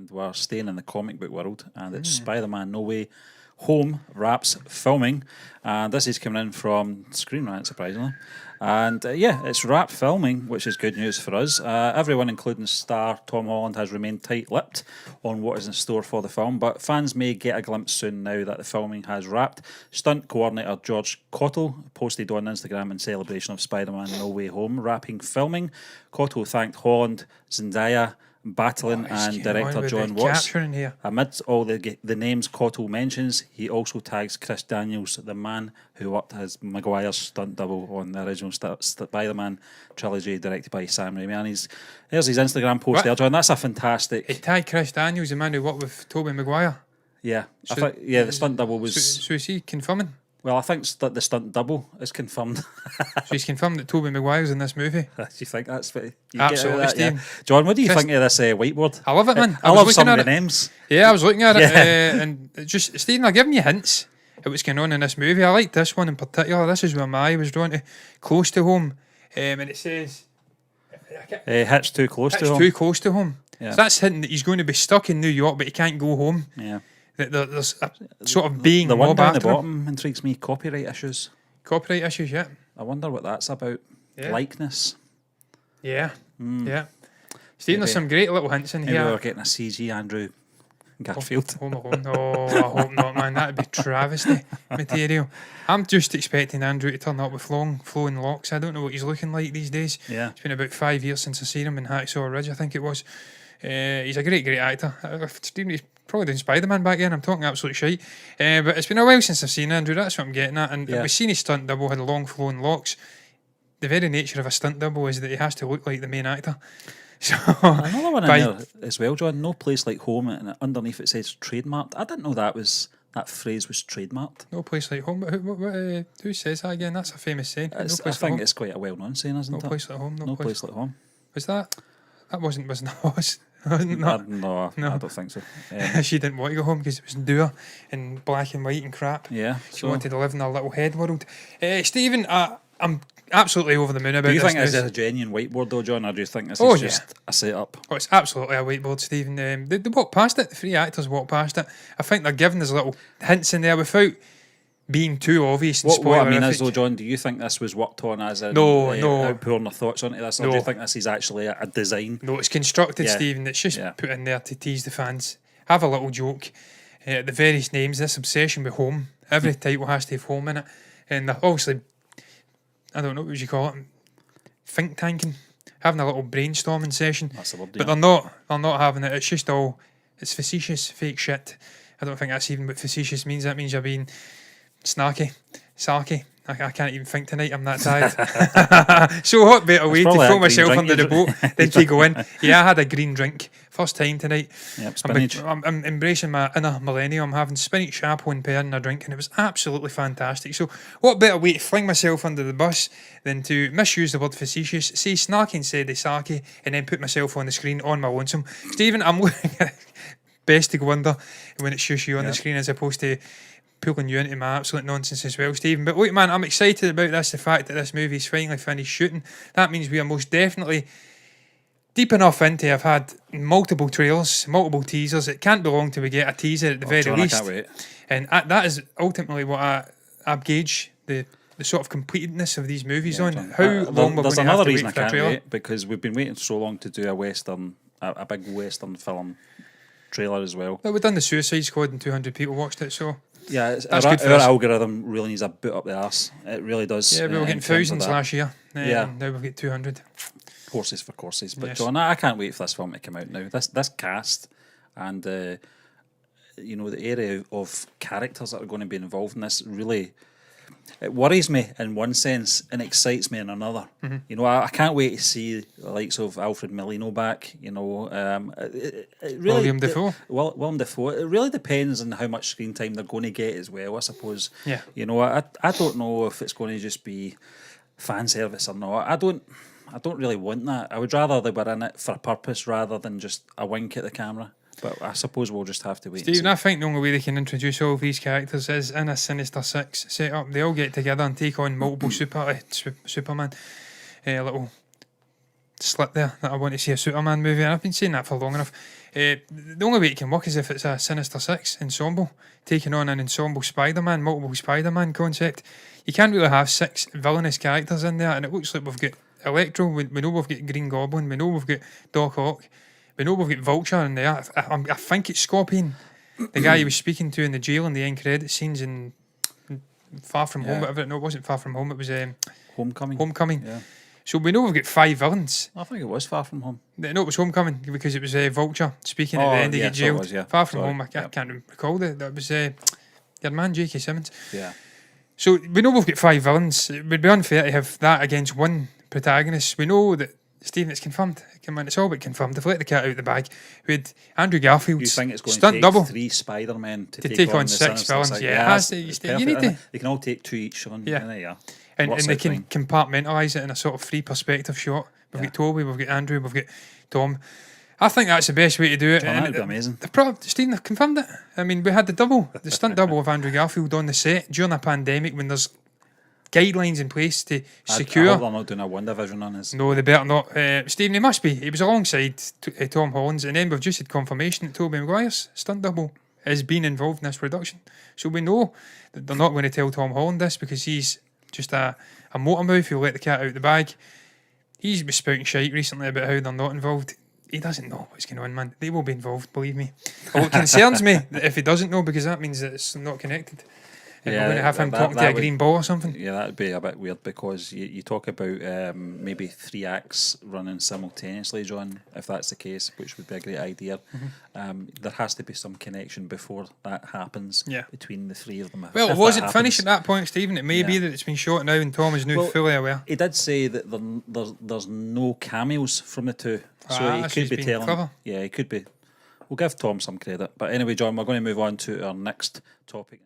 and we're staying in the comic book world, and it's Spider-Man No Way Home wraps filming, and this is coming in from Screen Rant, surprisingly. And it's wrapped filming, which is good news for us. Everyone, including star Tom Holland, has remained tight-lipped on what is in store for the film, but fans may get a glimpse soon now that the filming has wrapped. Stunt coordinator George Cottle posted on Instagram in celebration of Spider-Man No Way Home wrapping filming. Cottle thanked Holland, Zendaya, Battling and director John Watts. Amidst all the names Cottle mentions, he also tags Chris Daniels, the man who worked as Maguire's stunt double on the original Spider-Man trilogy directed by Sam Raimi. And there's his Instagram post there, John. That's a fantastic... He tagged Chris Daniels, the man who worked with Tobey Maguire. Yeah, the stunt double was... So is he confirming? Well, I think the stunt double is confirmed. So he's confirmed that Tobey Maguire's in this movie? Do you think that's what... Absolutely, Steve. Yeah. John, what do you think of this whiteboard? I love it, man. I love some of the names. Yeah, I was looking at it. And just, Stephen, I'm giving you hints of what's going on in this movie. I like this one in particular. This is where my eye was drawn to. Close to home. And it says... Hitch too close to home. Too close to home. Yeah. So that's hinting that he's going to be stuck in New York, but he can't go home. Yeah. There's a sort of being the one down the bottom him. intrigues me. Copyright issues. Copyright issues, yeah. I wonder what that's about. Yeah. Likeness. Yeah. Yeah. Stephen, there's some great little hints in here. We're getting a CG Andrew Garfield. Home Alone. Oh, I hope not, man. That'd be travesty material. I'm just expecting Andrew to turn up with long, flowing locks. I don't know what he's looking like these days. Yeah. It's been about 5 years since I've seen him in Hacksaw Ridge, I think it was. He's a great actor. He's probably doing Spider-Man back then. I'm talking absolute shite. But it's been a while since I've seen Andrew. That's what I'm getting at. And we've seen his stunt double had long flowing locks. The very nature of a stunt double is that he has to look like the main actor. So another one in there as well, John. No place like home, and underneath it says trademarked. I didn't know that phrase was trademarked. No place like home. But who says that again? That's a famous saying. I think it's quite a well-known saying, isn't it? No place like home. No place like home. Was that? That wasn't. No, I don't think so. She didn't want to go home because it was dour and black and white and crap. Yeah, she wanted to live in her little head world. Stephen, I'm absolutely over the moon about this. Do you think this is a genuine whiteboard though, John, or do you think this is just a setup? Oh, it's absolutely a whiteboard, Stephen. They walk past it. The three actors walk past it. I think they're giving us little hints in there without being too obvious. And what I mean is, though, John, do you think this was worked on as a outpouring of thoughts onto this, or do you think this is actually a design? No, it's constructed, Stephen. It's just put in there to tease the fans. Have a little joke. The various names, this obsession with home. Every title has to have home in it, and obviously, I don't know what you call it, think tanking, having a little brainstorming session. That's the word, but they're not having it. It's just it's facetious, fake shit. I don't think that's even what facetious means. That means you're being snarky, sarky. I can't even think tonight. I'm that tired. So what better way to throw myself under the boat than to go in? Yeah, I had a green drink. First time tonight. Yep, spinach. I'm embracing my inner millennium. I'm having spinach, chapeau and pear in a drink, and it was absolutely fantastic. So what better way to fling myself under the bus than to misuse the word facetious, say snarky instead of sarky, and then put myself on the screen on my lonesome. Stephen, I'm looking at best to go under when it's just you on the screen as opposed to pulling you into my absolute nonsense as well, Stephen. But look, man, I'm excited about this, the fact that this movie's finally finished shooting. That means we are most definitely deep enough into. I've had multiple trailers, multiple teasers. It can't be long till we get a teaser at the very least. I can't wait. And that is ultimately what I gauge the sort of completedness of these movies on. How long we're going to have to wait for a trailer? Wait, because we've been waiting so long to do a big western film trailer as well. Well, we've done the Suicide Squad and 200 people watched it, so... Yeah, our algorithm really needs a boot up the arse. It really does. Yeah, we were getting thousands last year. Now we've got 200. Horses for courses. But John, I can't wait for this film to come out now. This cast and the area of characters that are going to be involved in this really, it worries me in one sense and excites me in another. Mm-hmm. You know, I can't wait to see the likes of Alfred Molina back. You know, it really, William Dafoe. William Dafoe. It really depends on how much screen time they're going to get as well, I suppose. Yeah. You know, I don't know if it's going to just be fan service or not. I don't really want that. I would rather they were in it for a purpose rather than just a wink at the camera. But I suppose we'll just have to wait. Stephen, I think the only way they can introduce all of these characters is in a Sinister Six setup. They all get together and take on multiple Superman, little slit there that I want to see a Superman movie, and I've been saying that for long enough. The only way it can work is if it's a Sinister Six ensemble taking on an ensemble Spider-Man, multiple Spider-Man concept. You can't really have 6 villainous characters in there, and it looks like we've got Electro, we know we've got Green Goblin, we know we've got Doc Ock, we know we've got Vulture in there. I think it's Scorpion, the guy he was speaking to in the jail in the end credit scenes in Far From Home, whatever. No, it wasn't Far From Home, it was Homecoming. Yeah. So we know we've got 5 villains. I think it was Far From Home. No, it was Homecoming because it was Vulture speaking at the end. He get jailed. So it was, yeah. Far From Home, I can't recall that. That was your man J.K. Simmons. Yeah. So we know we've got 5 villains. It would be unfair to have that against one protagonist. We know that, Stephen, it's confirmed. Come on, it's all but confirmed. They've let the cat out of the bag. With Andrew Garfield, you think it's going stunt to take double 3 Spider-Men to take on the 6 Sinister villains? Six? Yeah, it has to. It's You need to. They can all take 2 each. Yeah. And Works they out can fine. compartmentalise it in a sort of 3 perspective shot. We've got Toby, we've got Andrew, we've got Tom. I think that's the best way to do it. That would be amazing. Stephen, they've confirmed it. I mean, we had the stunt double of Andrew Garfield on the set during a pandemic when there's guidelines in place to secure. I hope they're not doing a WandaVision on us. No, they better not. Stephen, he must be. He was alongside Tom Holland's, and then we've just had confirmation that Tobey Maguire's stunt double has been involved in this production. So we know that they're not going to tell Tom Holland this because he's just a motor mouth who'll let the cat out of the bag. He's been spouting shite recently about how they're not involved. He doesn't know what's going on, man. They will be involved, believe me. Well, it concerns me that if he doesn't know, because that means that it's not connected. And we're going to have him talking to a green ball or something. Yeah, that would be a bit weird because you talk about maybe 3 acts running simultaneously, John, if that's the case, which would be a great idea. There has to be some connection before that happens between the 3 of them. Well, it wasn't finished at that point, Stephen. It may be that it's been shot now and Tom is now fully aware. He did say that there's no cameos from the 2. So he could be telling. Clever. Yeah, he could be. We'll give Tom some credit. But anyway, John, we're going to move on to our next topic.